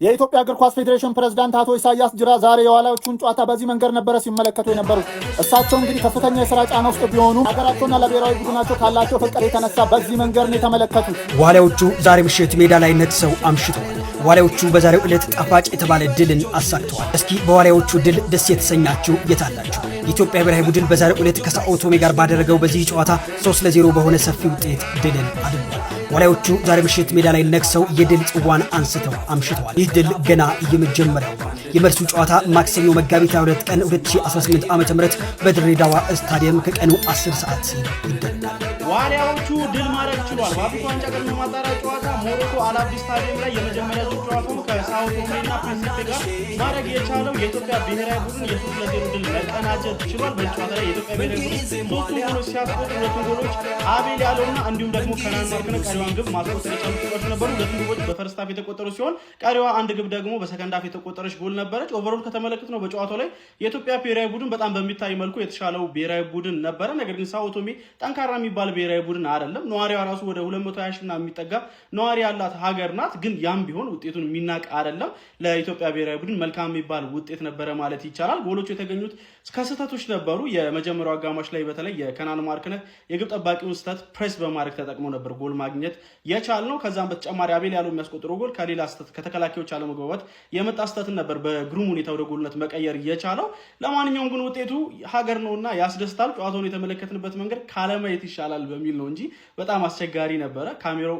የኢትዮጵያ እግር ኳስ ፌዴሬሽን ፕሬዝዳንት አቶ ኢሳያስ ጅራ ዛሬ የዋሊያዎቹን ጨዋታ በዚህ መንገድ ነበረ ሲመለከቱ የነበሩት። እሳቸው እንግዲህ ከፍተኛ የሥራ ጫና ውስጥ ቢሆኑ ሀገራቸውና ለብሔራዊ ቡድናቸው ካላቸው ፍቅር የተነሳ በዚህ መንገድ ነው የተመለከቱት። ዋሊያዎቹ ዛሬ ምሽት ሜዳ ላይ ነግሰው አምሽተዋል። ዋሊያዎቹ በዛሬው ዕለት ጣፋጭ የተባለ ድልን አሳክተዋል። እስኪ በዋሊያዎቹ ድል ደስ የተሰኛችሁ የታላችሁ? የኢትዮጵያ ብሔራዊ ቡድን በዛሬው ዕለት ከሳኦ ቶሜ ጋር ባደረገው በዚህ ጨዋታ 3-0 በሆነ ሰፊ ውጤት ድልን አድርጓል። ዋሊያዎቹ ዛሬ ምሽት ሜዳ ላይ ነግሰው የድል ጽዋን አንስተው አምሽተዋል። ይህ ድል ገና የመጀመሪያው ነው። የመልሱ ጨዋታ ማክሰኞ መጋቢት 22 ቀን 2018 ዓ.ም በድሬዳዋ ስታዲየም ከቀኑ 10 ሰዓት ይደረጋል። ዋሊያዎቹ ድል ማድረግ ችሏል። በአፍሪካ ዋንጫ ቅድመ ማጣሪያ ጨዋታ ሞሮኮ አልአብዲ ስታዲየም ላይ የመጀመሪያ ዙር ጨዋታውን ከሳኦ ቶሜና ፕሪንሲፔ ጋር ማድረግ የቻለው የኢትዮጵያ ብሔራዊ ቡድን የ3-0 ድል መቀናጀት ችሏል። በዚህ ጨዋታ ላይ የኢትዮጵያ ብሔራዊ ቡድን ሶስቱን ጎሎች ሲያስቆጥር ሁለቱን ጎሎች አቤል ያለውና እንዲሁም ደግሞ ከናን ማርክነ ቀሪዋን ግብ ማስቆጠር የቻሉ ተጫዋቾች ነበሩ። ሁለቱም ግቦች በፈርስት ሃፍ የተቆጠሩ ሲሆን ቀሪዋ አንድ ግብ ደግሞ በሰከንድ ሃፍ የተቆጠረች ጎል ነበረች። ኦቨርኦል ከተመለከት ነው በጨዋታው ላይ የኢትዮጵያ ብሔራዊ ቡድን በጣም በሚታይ መልኩ የተሻለው ብሔራዊ ቡድን ነበረ። ነገር ግን ሳኦ ቶሜ ጠንካራ የሚባል ብሔራዊ ቡድን አይደለም። ነዋሪዋ ራሱ ወደ 220 ሺህ የሚጠጋ ነዋሪ ያላት ሀገር ናት። ግን ያም ቢሆን ውጤቱን የሚናቅ አይደለም። ለኢትዮጵያ ብሔራዊ ቡድን መልካም የሚባል ውጤት ነበረ ማለት ይቻላል። ጎሎቹ የተገኙት ከስህተቶች ነበሩ። የመጀመሪያው አጋማሽ ላይ በተለይ የከናን ማርክነህ የግብ ጠባቂውን ስህተት ፕሬስ በማድረግ ተጠቅሞ ነበር ጎል ማግኘት የቻልነው። ከዛም በተጨማሪ አቤል ያለው የሚያስቆጥረው ጎል ከሌላ ስህተት ከተከላካዮች አለመግባባት የመጣ ስህተትን ነበር በግሩም ሁኔታ ወደ ጎልነት መቀየር የቻለው። ለማንኛውም ግን ውጤቱ ሀገር ነውና ያስደስታል። ጨዋታውን የተመለከትንበት መንገድ ካለማየት ይሻላል በሚል ነው እንጂ በጣም አስቸጋሪ ነበረ። ካሜራው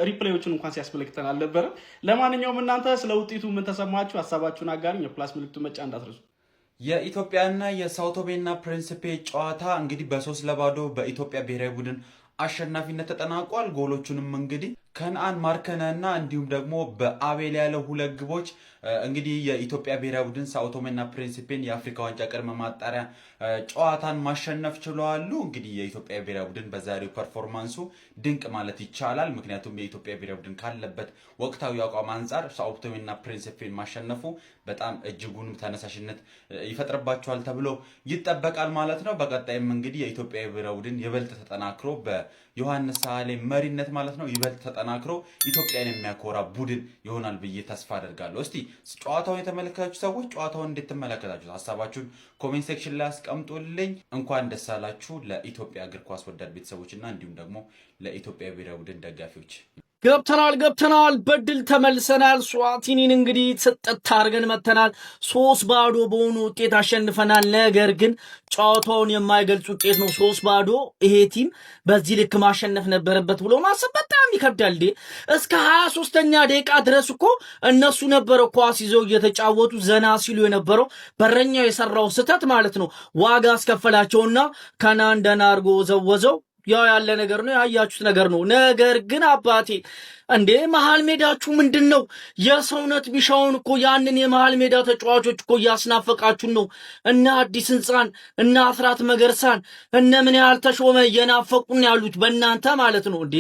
ሪፕሌዮችን እንኳን ሲያስመለክተን አልነበረ። ለማንኛውም እናንተ ስለ ውጤቱ ምን ተሰማችሁ? ሀሳባችሁን አጋሩኝ። የፕላስ ምልክቱ መጫ እንዳትረሱ። የኢትዮጵያና የሳኦ ቶሜና ፕሪንሲፔ ጨዋታ እንግዲህ በ3-0 በኢትዮጵያ ብሔራዊ ቡድን አሸናፊነት ተጠናቋል። ጎሎቹንም እንግዲህ ከነአን ማርከነህና እንዲሁም ደግሞ በአቤል ያለው ሁለት ግቦች እንግዲህ የኢትዮጵያ ብሔራዊ ቡድን ሳኦ ቶሜና ፕሪንሲፔን የአፍሪካ ዋንጫ ቅድመ ማጣሪያ ጨዋታን ማሸነፍ ችለዋል። እንግዲህ የኢትዮጵያ ብሔራዊ ቡድን በዛሬው ፐርፎርማንሱ ድንቅ ማለት ይቻላል። ምክንያቱም የኢትዮጵያ ብሔራዊ ቡድን ካለበት ወቅታዊ አቋም አንጻር ሳኦ ቶሜና ፕሪንሲፔን ማሸነፉ በጣም እጅጉን ተነሳሽነት ይፈጥርባቸዋል ተብሎ ይጠበቃል ማለት ነው። በቀጣይም እንግዲህ የኢትዮጵያ ብሔራዊ ቡድን ይበልጥ ተጠናክሮ በዮሐንስ ሳህሌ መሪነት ማለት ነው ይበልጥ ተጠናክሮ ኢትዮጵያን የሚያኮራ ቡድን ይሆናል ብዬ ተስፋ አደርጋለሁ። እስቲ ጨዋታውን የተመለከታችሁ ሰዎች ጨዋታውን እንዴት ተመለከታችሁ? ሀሳባችሁን ኮሜንት ሴክሽን ላይ አስቀምጡልኝ። እንኳን ደስ አላችሁ ለኢትዮጵያ እግር ኳስ ወዳድ ቤተሰቦችና እንዲሁም ደግሞ ለኢትዮጵያ ብሔራዊ ቡድን ደጋፊዎች። ገብተናል በድል ተመልሰናል። ስዋቲኒን እንግዲህ ተጠጣ አድርገን መተናል። 3-0 በሆኑ ውጤት አሸንፈናል። ነገር ግን ጨዋታውን የማይገልጽ ውጤት ነው 3-0። ይሄ ቲም በዚህ ልክ ማሸነፍ ነበረበት ብሎ ማሰብ በጣም ይከብዳል። እስከ 23ኛ ደቂቃ ድረስ እኮ እነሱ ነበረ ኳስ ይዘው እየተጫወቱ ዘና ሲሉ የነበረው። በረኛው የሰራው ስህተት ማለት ነው ዋጋ አስከፈላቸውና ከናን ደህና አድርጎ ዘወዘው። ያው ያለ ነገር ነው፣ ያያችሁት ነገር ነው። ነገር ግን አባቴ እንዴ መሃል ሜዳችሁ ምንድነው? የሰውነት ቢሻውን እኮ ያንን የመሃል ሜዳ ተጫዋቾች እኮ ያስናፈቃችሁን ነው። እነ አዲስ ህንፃን እነ አስራት መገርሳን እነ ምን ያህል ተሾመ እየናፈቁን ያሉት በእናንተ ማለት ነው። እንዴ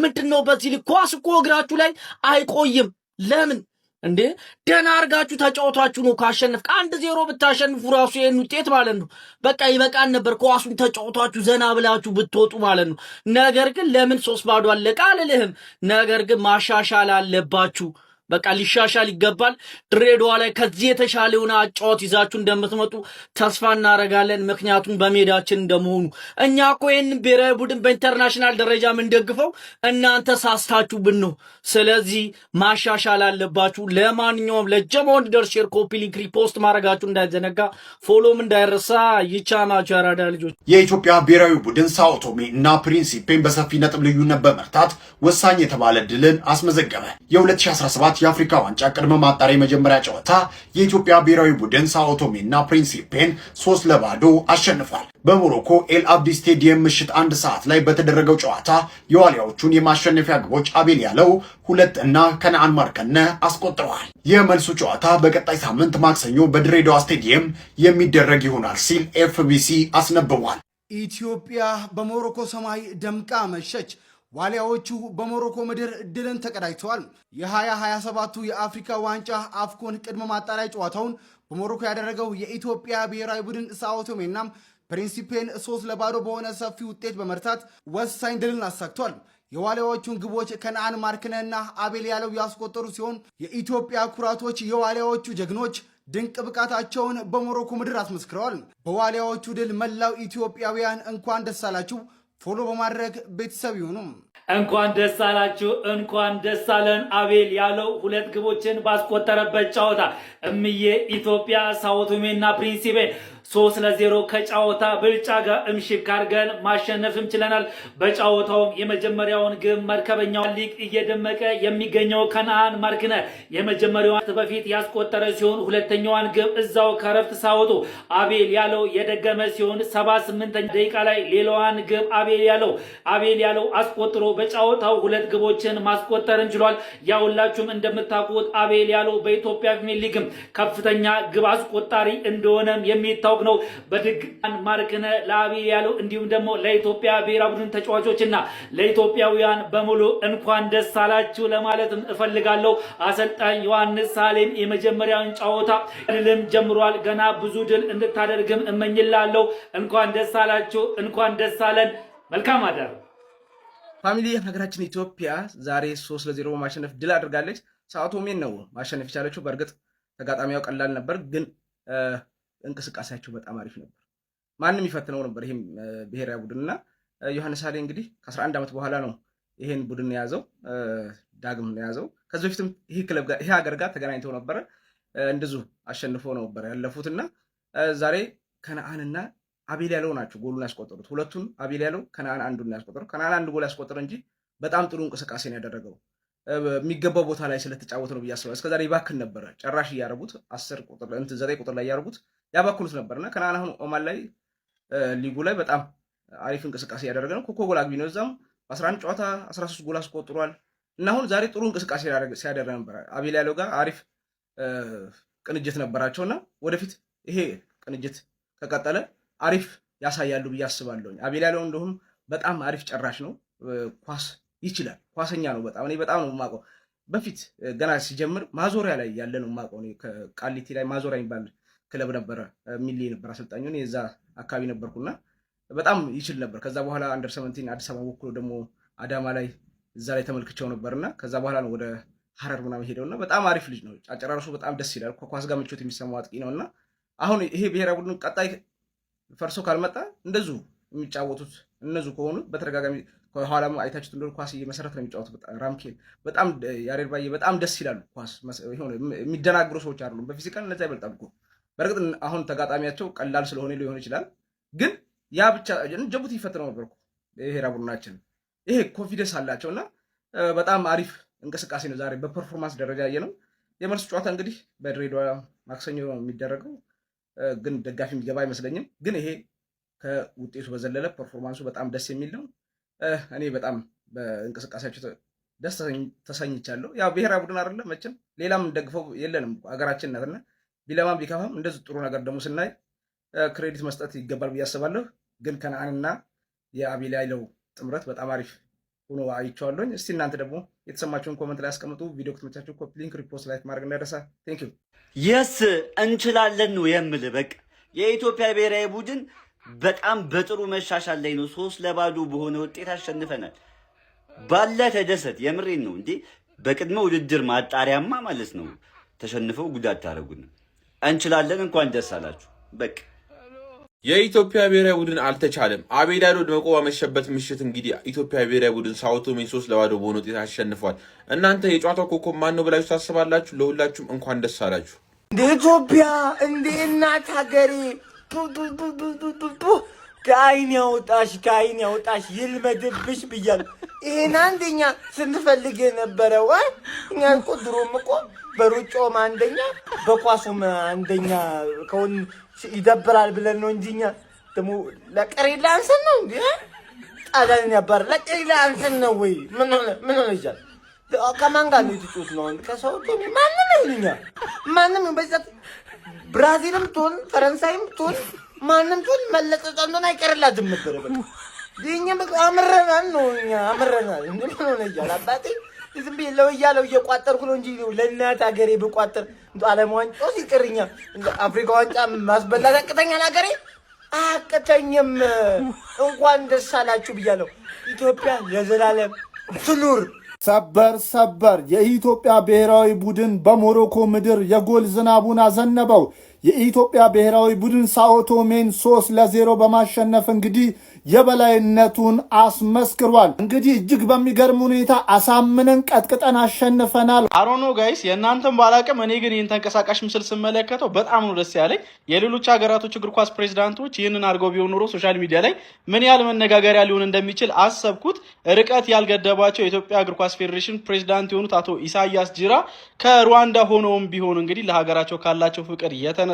ምንድነው? በዚህ ልክ ኳስ እኮ እግራችሁ ላይ አይቆይም። ለምን እንዴ ደህና አርጋችሁ ተጫውታችሁ ነው ካሸነፍክ 1-0 ብታሸንፉ ራሱ ይሄን ውጤት ማለት ነው በቃ ይበቃን ነበር። ኳሱን ተጫውታችሁ ዘና ብላችሁ ብትወጡ ማለት ነው። ነገር ግን ለምን 3-0 አለቀ አልልህም። ነገር ግን ማሻሻል አለባችሁ። በቃ ሊሻሻል ይገባል። ድሬዳዋ ላይ ከዚህ የተሻለውን አጫወት ይዛችሁ እንደምትመጡ ተስፋ እናደርጋለን። ምክንያቱም በሜዳችን እንደመሆኑ እኛ እኮ ይህን ብሔራዊ ቡድን በኢንተርናሽናል ደረጃ የምንደግፈው እናንተ ሳስታችሁብን ነው። ስለዚህ ማሻሻል አለባችሁ። ለማንኛውም ለጀማውን ደርሼር ኮፒ ሊንክ ሪፖስት ማድረጋችሁ እንዳይዘነጋ፣ ፎሎም እንዳይረሳ። ይቻማችሁ ያራዳ ልጆች። የኢትዮጵያ ብሔራዊ ቡድን ሳኦ ቶሜ እና ፕሪንሲፔን በሰፊ ነጥብ ልዩነት በመርታት ወሳኝ የተባለ ድልን አስመዘገበ። የ2017 የአፍሪካ ዋንጫ ቅድመ ማጣሪያ የመጀመሪያ ጨዋታ የኢትዮጵያ ብሔራዊ ቡድን ሳኦ ቶሜ እና ፕሪንሲፔን 3-0 አሸንፏል። በሞሮኮ ኤል አብዲ ስቴዲየም ምሽት 1 ሰዓት ላይ በተደረገው ጨዋታ የዋሊያዎቹን የማሸነፊያ ግቦች አቤል ያለው 2 እና ከነአን ማርከነህ አስቆጥረዋል። የመልሱ ጨዋታ በቀጣይ ሳምንት ማክሰኞ በድሬዳዋ ስቴዲየም የሚደረግ ይሆናል ሲል ኤፍቢሲ አስነብቧል። ኢትዮጵያ በሞሮኮ ሰማይ ደምቃ መሸች። ዋሊያዎቹ በሞሮኮ ምድር ድልን ተቀዳጅተዋል። የ2027ቱ የአፍሪካ ዋንጫ አፍኮን ቅድመ ማጣሪያ ጨዋታውን በሞሮኮ ያደረገው የኢትዮጵያ ብሔራዊ ቡድን ሳኦ ቶሜና ፕሪንሲፔን 3-0 በሆነ ሰፊ ውጤት በመርታት ወሳኝ ድልን አሳክቷል። የዋሊያዎቹን ግቦች ከነአን ማርክነህና አቤል ያለው ያስቆጠሩ ሲሆን የኢትዮጵያ ኩራቶች የዋሊያዎቹ ጀግኖች ድንቅ ብቃታቸውን በሞሮኮ ምድር አስመስክረዋል። በዋሊያዎቹ ድል መላው ኢትዮጵያውያን እንኳን ደስ አላችሁ። ፎሎ በማድረግ ቤተሰብ ይሁኑ። እንኳን ደስ አላችሁ፣ እንኳን ደስ አለን። አቤል ያለው 2 ግቦችን ባስቆጠረበት ጨዋታ እምዬ ኢትዮጵያ ሳኦ ቶሜና ፕሪንሲፔን 3-0 ከጨዋታ ብልጫ ጋር እምሽክ አድርገን ማሸነፍም ችለናል። በጨዋታውም የመጀመሪያውን ግብ መርከበኛው ሊግ እየደመቀ የሚገኘው ከነአን ማርክነህ የመጀመሪያዋን በፊት ያስቆጠረ ሲሆን ሁለተኛዋን ግብ እዛው ከረፍት ሳወጡ አቤል ያለው የደገመ ሲሆን 78ኛ ደቂቃ ላይ ሌላዋን ግብ አቤል ያለው አስቆጥሮ በጨዋታው 2 ግቦችን ማስቆጠር እንችሏል። ያውላችሁም እንደምታውቁት አቤል ያለው በኢትዮጵያ ፕሪሚየር ሊግም ከፍተኛ ግብ አስቆጣሪ እንደሆነም የሚታወቅ ነው። በድጋሚ ማርክነህ ለአቤል ያለው እንዲሁም ደግሞ ለኢትዮጵያ ብሔራዊ ቡድን ተጫዋቾችና ለኢትዮጵያውያን በሙሉ እንኳን ደስ አላችሁ ለማለትም እፈልጋለሁ። አሰልጣኝ ዮሐንስ ሳሌም የመጀመሪያውን ጨዋታ ድልም ጀምሯል። ገና ብዙ ድል እንድታደርግም እመኝላለሁ። እንኳን ደስ አላችሁ፣ እንኳን ደስ አለን። መልካም አዳር ፋሚሊ። ሀገራችን ኢትዮጵያ ዛሬ 3-0 በማሸነፍ ድል አድርጋለች። ሳኦ ቶሜን ነው ማሸነፍ የቻለችው። በእርግጥ ተጋጣሚያው ቀላል ነበር፣ ግን እንቅስቃሴያቸው በጣም አሪፍ ነበር። ማንም ይፈትነው ነበር ይሄም ብሔራዊ ቡድንና ዮሐንስ ሳሌ እንግዲህ ከ11 ዓመት በኋላ ነው ይሄን ቡድን የያዘው፣ ዳግም ነው የያዘው። ከዚህ በፊትም ይሄ ሀገር ጋር ተገናኝተው ነበረ፣ እንደዚሁ አሸንፈው ነበር ያለፉትና ዛሬ ከነአንና አቤል ያለው ናቸው ጎሉን ያስቆጠሩት። ሁለቱን አቤል ያለው ከነአን አንዱን ያስቆጠረው። ከነአን አንድ ጎል ያስቆጠረ እንጂ በጣም ጥሩ እንቅስቃሴ ነው ያደረገው። የሚገባው ቦታ ላይ ስለተጫወተ ነው ብዬ አስባለሁ። እስከዛሬ ይባክን ነበረ፣ ጨራሽ እያረጉት 9 ቁጥር ላይ እያረጉት ያባክኑት ነበርና ከነአን አሁን ኦማን ላይ ሊጉ ላይ በጣም አሪፍ እንቅስቃሴ ያደረገ ነው። ኮኮ ጎል አግቢ ነው። እዛም በ11 ጨዋታ 13 ጎል አስቆጥሯል እና አሁን ዛሬ ጥሩ እንቅስቃሴ ሲያደርግ ነበር። አቤል ያለው ጋር አሪፍ ቅንጅት ነበራቸውና ወደፊት ይሄ ቅንጅት ከቀጠለ አሪፍ ያሳያሉ ብዬ አስባለሁ። አቤል ያለው እንደሁም በጣም አሪፍ ጨራሽ ነው። ኳስ ይችላል፣ ኳሰኛ ነው በጣም። እኔ በጣም ነው የማውቀው። በፊት ገና ሲጀምር ማዞሪያ ላይ ያለ ነው የማውቀው። እኔ ከቃሊቲ ላይ ማዞሪያ የሚባል ክለብ ነበረ፣ ሚሊ ነበር አሰልጣኙ። እኔ እዛ አካባቢ ነበርኩና በጣም ይችል ነበር። ከዛ በኋላ አንደር 17 አዲስ አበባ ወክሎ ደግሞ አዳማ ላይ እዛ ላይ ተመልክቼው ነበርና ከዛ በኋላ ነው ወደ ሐረር ምናምን ሄደውና በጣም አሪፍ ልጅ ነው። አጨራረሱ በጣም ደስ ይላል። ከኳስ ጋር ምቾት የሚሰማው አጥቂ ነውና አሁን ይሄ ብሔራዊ ቡድን ቀጣይ ፈርሶ ካልመጣ እንደዚሁ የሚጫወቱት እነዚሁ ከሆኑ በተደጋጋሚ ከኋላም አይታችሁት እንደሆነ ኳስ እየመሰረት ነው የሚጫወቱት። ራምኬል በጣም ያሬድ ባዬ በጣም ደስ ይላሉ። ኳስ ይሆነ የሚደናግሩ ሰዎች አይደሉም። በፊዚካል እነዛ ይበልጣሉ እኮ። በእርግጥ አሁን ተጋጣሚያቸው ቀላል ስለሆነ ሊሆን ይችላል፣ ግን ያ ብቻ ጅቡቲ ይፈትነው ነበር እኮ ብሔራዊ ቡድናችን። ይሄ ኮንፊደንስ አላቸውና በጣም አሪፍ እንቅስቃሴ ነው ዛሬ በፐርፎርማንስ ደረጃ ያየነው። የመልስ ጨዋታ እንግዲህ በድሬዳዋ ማክሰኞ ነው የሚደረገው፣ ግን ደጋፊ የሚገባ አይመስለኝም። ግን ይሄ ከውጤቱ በዘለለ ፐርፎርማንሱ በጣም ደስ የሚል ነው። እኔ በጣም በእንቅስቃሴያቸው ደስ ተሰኝቻለሁ። ያው ብሔራዊ ቡድን አይደለም መቼም ሌላም ደግፈው የለንም፣ ሀገራችን ናትና ቢለማም ቢከፋም እንደዚህ ጥሩ ነገር ደግሞ ስናይ ክሬዲት መስጠት ይገባል ብዬ አስባለሁ። ግን ከነአንና የአቤል ያለው ጥምረት በጣም አሪፍ ሆኖ አይቼዋለሁኝ። እስቲ እናንተ ደግሞ የተሰማችሁን ኮመንት ላይ አስቀምጡ። ቪዲዮ ከተመቻችሁ ኮፒ ሊንክ፣ ሪፖስት፣ ላይክ ማድረግ እንዳይረሳ። ቴንክ ዩ። የስ እንችላለን ነው የምልህ። በቃ የኢትዮጵያ ብሔራዊ ቡድን በጣም በጥሩ መሻሻል ላይ ነው። 3-0 በሆነ ውጤት አሸንፈናል። ባለ ተደሰት። የምሬን ነው እንዴ። በቅድመ ውድድር ማጣሪያማ ማለት ነው ተሸንፈው ጉዳት ታደርጉን። እንችላለን። እንኳን ደስ አላችሁ። በቃ የኢትዮጵያ ብሔራዊ ቡድን አልተቻለም። አቤል ያለው ደምቆ ባመሸበት ምሽት እንግዲህ ኢትዮጵያ ብሔራዊ ቡድን ሳኦ ቶሜን 3-0 በሆነ ውጤት አሸንፏል። እናንተ የጨዋታው ኮከብ ማን ነው ብላችሁ ታስባላችሁ? ለሁላችሁም እንኳን ደስ አላችሁ። እንደ ኢትዮጵያ እንደ እናት ሀገሬ ከአይን ያውጣሽ ይልመድብሽ ብያለሁ። ይሄን አንደኛ ስንፈልግ የነበረ ወይ እኛ እኮ ድሮም እኮ በሩጫውም አንደኛ በኳሱም አንደኛ ከሆን ይደብራል ብለን ነው እንጂ እኛ ደግሞ ለቀሪላ አንሰን ነው እንዴ? ጣሊያን ነበር ለቀሪላ አንሰን ነው ወይ? ምን ሆነ ይላል? ከማን ጋር ነው የተጫወት ነው? ከሰው ማንም ይሁንኛ ማንም በዛት ብራዚልም ትሆን ፈረንሳይም ትሆን ማንም ትሆን መለጠጣሉን አይቀርላትም ነበር። በቃ ዲኛ በቃ አምረናል ነው እኛ አምረናል። ምን ሆነ ይላል? አባቴ ዝም ብዬ ለውያለው እየቋጠርኩ ነው እንጂ ለእናት ሀገሬ ብቋጠር ዓለም ዋንጫው ሲቀርኛ አፍሪካ ዋንጫ ማስበላት አቅተኛል። ሀገሬ አቅተኝም። እንኳን ደስ አላችሁ ብያለሁ። ኢትዮጵያ ለዘላለም ትኑር። ሰበር የኢትዮጵያ ብሔራዊ ቡድን በሞሮኮ ምድር የጎል ዝናቡን አዘነበው። የኢትዮጵያ ብሔራዊ ቡድን ሳኦ ቶሜን 3-0 በማሸነፍ እንግዲህ የበላይነቱን አስመስክሯል። እንግዲህ እጅግ በሚገርም ሁኔታ አሳምነን ቀጥቅጠን አሸንፈናል። አሮኖ ጋይስ የእናንተን ባላቅም እኔ ግን ይህን ተንቀሳቃሽ ምስል ስመለከተው በጣም ነው ደስ ያለኝ። የሌሎች ሀገራቶች እግር ኳስ ፕሬዚዳንቶች ይህንን አድርገው ቢሆን ኖሮ ሶሻል ሚዲያ ላይ ምን ያህል መነጋገሪያ ሊሆን እንደሚችል አሰብኩት። ርቀት ያልገደባቸው የኢትዮጵያ እግር ኳስ ፌዴሬሽን ፕሬዚዳንት የሆኑት አቶ ኢሳያስ ጂራ ከሩዋንዳ ሆነውም ቢሆን እንግዲህ ለሀገራቸው ካላቸው ፍቅር የተነሳ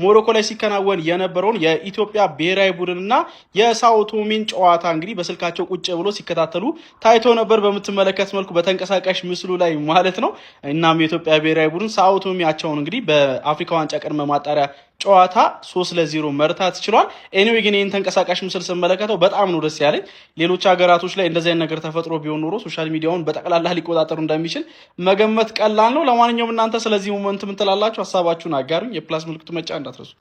ሞሮኮ ላይ ሲከናወን የነበረውን የኢትዮጵያ ብሔራዊ ቡድንና የሳኦ ቶሜን ጨዋታ እንግዲህ በስልካቸው ቁጭ ብሎ ሲከታተሉ ታይቶ ነበር፣ በምትመለከት መልኩ በተንቀሳቃሽ ምስሉ ላይ ማለት ነው። እናም የኢትዮጵያ ብሔራዊ ቡድን ሳኦ ቶሜያቸውን እንግዲህ በአፍሪካ ዋንጫ ቅድመ ማጣሪያ ጨዋታ 3-0 መርታት ችሏል። ኤኒዌይ ግን ይህን ተንቀሳቃሽ ምስል ስመለከተው በጣም ነው ደስ ያለኝ። ሌሎች ሀገራቶች ላይ እንደዚህ አይነት ነገር ተፈጥሮ ቢሆን ኖሮ ሶሻል ሚዲያውን በጠቅላላ ሊቆጣጠሩ እንደሚችል መገመት ቀላል ነው። ለማንኛውም እናንተ ስለዚህ ሞመንት ምን ትላላችሁ? ሀሳባችሁን አጋሩኝ። የፕላስ ምልክቱ መጫ እንዳትረሱ።